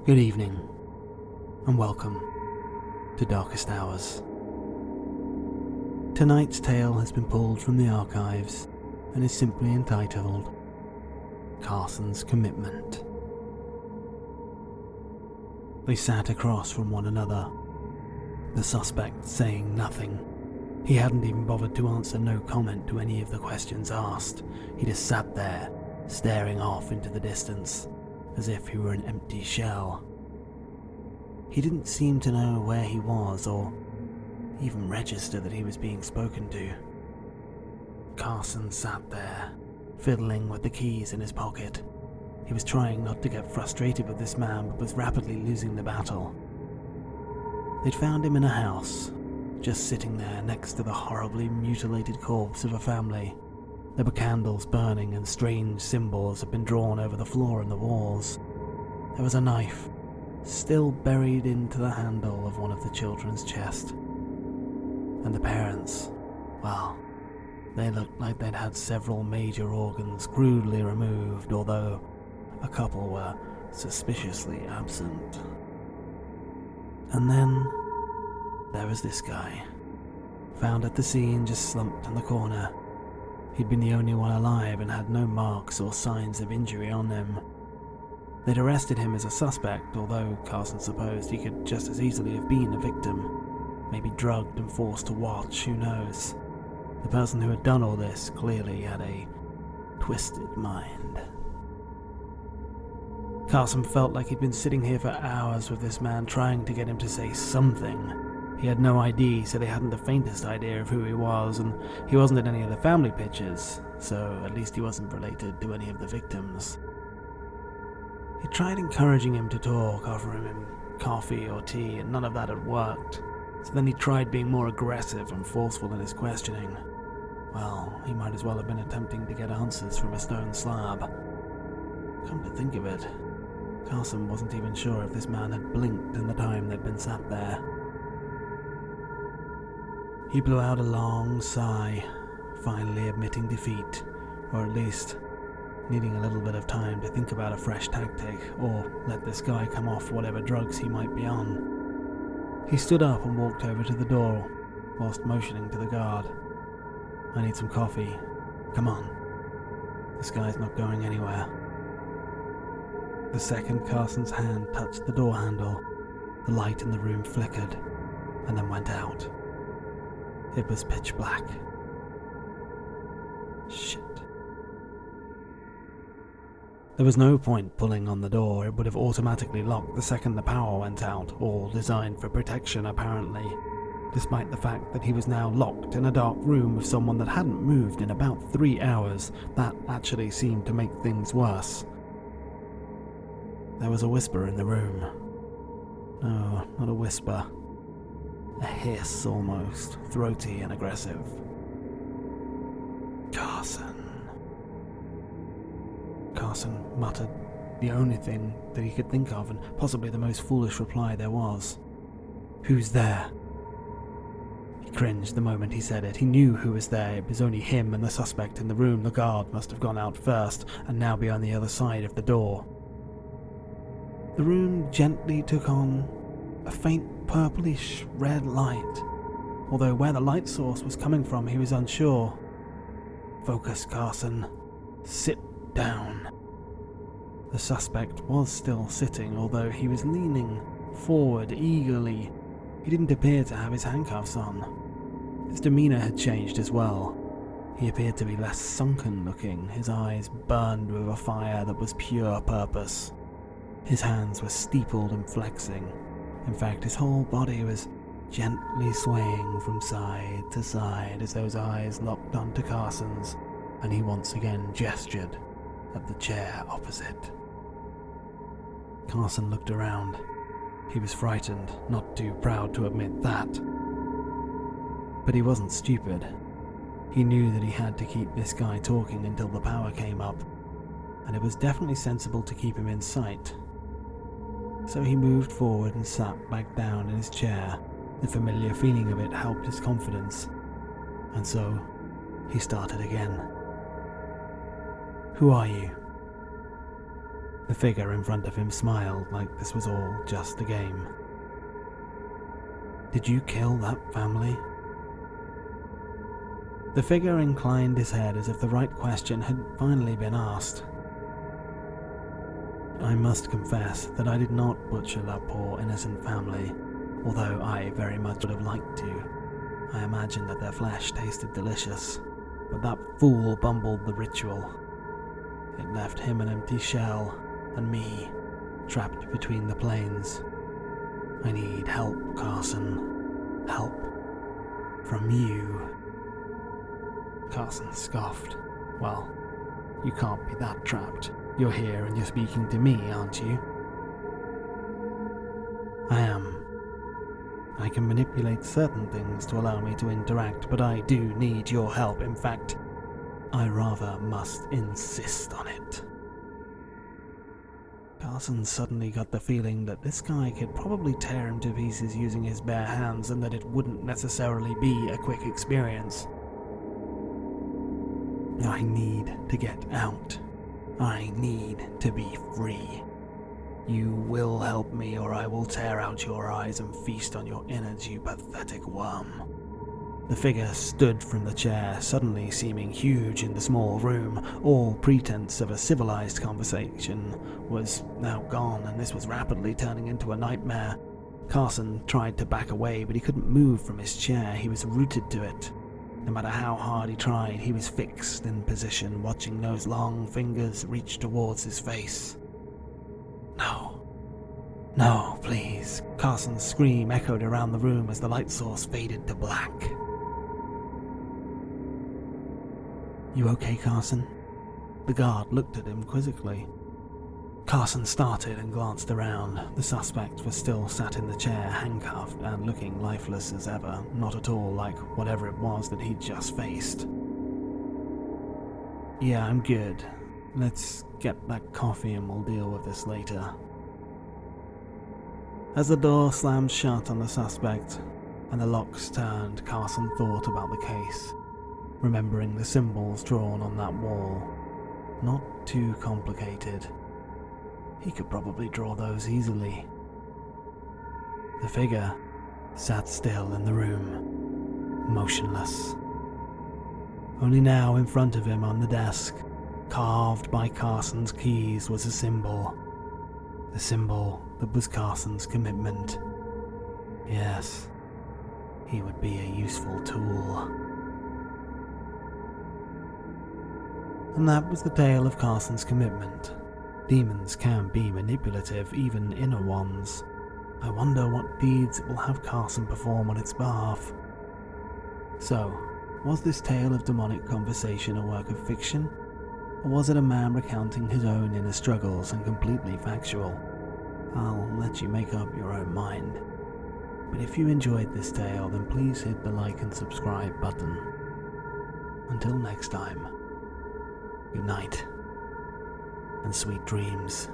Good evening, and welcome to Darkest Hours. Tonight's tale has been pulled from the archives and is simply entitled Carson's Commitment. They sat across from one another, the suspect saying nothing. He hadn't even bothered to answer no comment to any of the questions asked. He just sat there, staring off into the distance, as if he were an empty shell. He didn't seem to know where he was or even register that he was being spoken to. Carson sat there, fiddling with the keys in his pocket. He was trying not to get frustrated with this man, but was rapidly losing the battle. They'd found him in a house, just sitting there next to the horribly mutilated corpse of a family. There were candles burning and strange symbols had been drawn over the floor and the walls. There was a knife, still buried into the handle of one of the children's chest. And the parents, well, they looked like they'd had several major organs crudely removed, although a couple were suspiciously absent. And then there was this guy, found at the scene just slumped in the corner. He'd been the only one alive and had no marks or signs of injury on him. They'd arrested him as a suspect, although Carson supposed he could just as easily have been a victim, maybe drugged and forced to watch, who knows. The person who had done all this clearly had a twisted mind. Carson felt like he'd been sitting here for hours with this man, trying to get him to say something. He had no ID, so they hadn't the faintest idea of who he was, and he wasn't in any of the family pictures, so at least he wasn't related to any of the victims. He tried encouraging him to talk, offering him coffee or tea, and none of that had worked. So then he tried being more aggressive and forceful in his questioning. Well, he might as well have been attempting to get answers from a stone slab. Come to think of it, Carson wasn't even sure if this man had blinked in the time they'd been sat there. He blew out a long sigh, finally admitting defeat, or at least needing a little bit of time to think about a fresh tactic, or let this guy come off whatever drugs he might be on. He stood up and walked over to the door, whilst motioning to the guard. "I need some coffee. Come on. This guy's not going anywhere." The second Carson's hand touched the door handle, the light in the room flickered, and then went out. It was pitch black. Shit. There was no point pulling on the door. It would have automatically locked the second the power went out, all designed for protection apparently, despite the fact that he was now locked in a dark room with someone that hadn't moved in about 3 hours. That actually seemed to make things worse. There was a whisper in the room. No, not a whisper. A hiss almost, throaty and aggressive. "Carson." Carson muttered the only thing that he could think of, and possibly the most foolish reply there was. "Who's there?" He cringed the moment he said it. He knew who was there. It was only him and the suspect in the room. The guard must have gone out first, and now be on the other side of the door. The room gently took on a faint purplish red light, although where the light source was coming from he was unsure. "Focus, Carson. Sit down." The suspect was still sitting, although he was leaning forward eagerly. He didn't appear to have his handcuffs on. His demeanor had changed as well. He appeared to be less sunken looking, his eyes burned with a fire that was pure purpose. His hands were steepled and flexing. In fact, his whole body was gently swaying from side to side as those eyes locked onto Carson's, and he once again gestured at the chair opposite. Carson looked around. He was frightened, not too proud to admit that. But he wasn't stupid. He knew that he had to keep this guy talking until the power came up, and it was definitely sensible to keep him in sight. So he moved forward and sat back down in his chair. The familiar feeling of it helped his confidence, and so he started again. "Who are you?" The figure in front of him smiled like this was all just a game. Did you kill that family? The figure inclined his head as if the right question had finally been asked. I must confess that I did not butcher that poor innocent family, although I very much would have liked to. I imagined that their flesh tasted delicious, but that fool bumbled the ritual. It left him an empty shell, and me, trapped between the planes. I need help, Carson. Help. From you. Carson scoffed. Well, you can't be that trapped. You're here and you're speaking to me, aren't you? I am. I can manipulate certain things to allow me to interact, but I do need your help. In fact, I rather must insist on it. Carson suddenly got the feeling that this guy could probably tear him to pieces using his bare hands and that it wouldn't necessarily be a quick experience. I need to get out. I need to be free. You will help me or I will tear out your eyes and feast on your innards, you pathetic worm. The figure stood from the chair, suddenly seeming huge in the small room. All pretense of a civilized conversation was now gone, and this was rapidly turning into a nightmare. Carson tried to back away, but he couldn't move from his chair. He was rooted to it. No matter how hard he tried, he was fixed in position, watching those long fingers reach towards his face. No. No, please. Carson's scream echoed around the room as the light source faded to black. You okay, Carson? The guard looked at him quizzically. Carson started and glanced around. The suspect was still sat in the chair, handcuffed and looking lifeless as ever, not at all like whatever it was that he'd just faced. Yeah, I'm good. Let's get that coffee and we'll deal with this later. As the door slammed shut on the suspect and the locks turned, Carson thought about the case, remembering the symbols drawn on that wall. Not too complicated. He could probably draw those easily. The figure sat still in the room, motionless. Only now in front of him on the desk, carved by Carson's keys, was a symbol. The symbol that was Carson's commitment. Yes, he would be a useful tool. And that was the tale of Carson's commitment. Demons can be manipulative, even inner ones. I wonder what deeds it will have Carson perform on its behalf. So, was this tale of demonic conversation a work of fiction? Or was it a man recounting his own inner struggles and completely factual? I'll let you make up your own mind. But if you enjoyed this tale, then please hit the like and subscribe button. Until next time, good night and sweet dreams.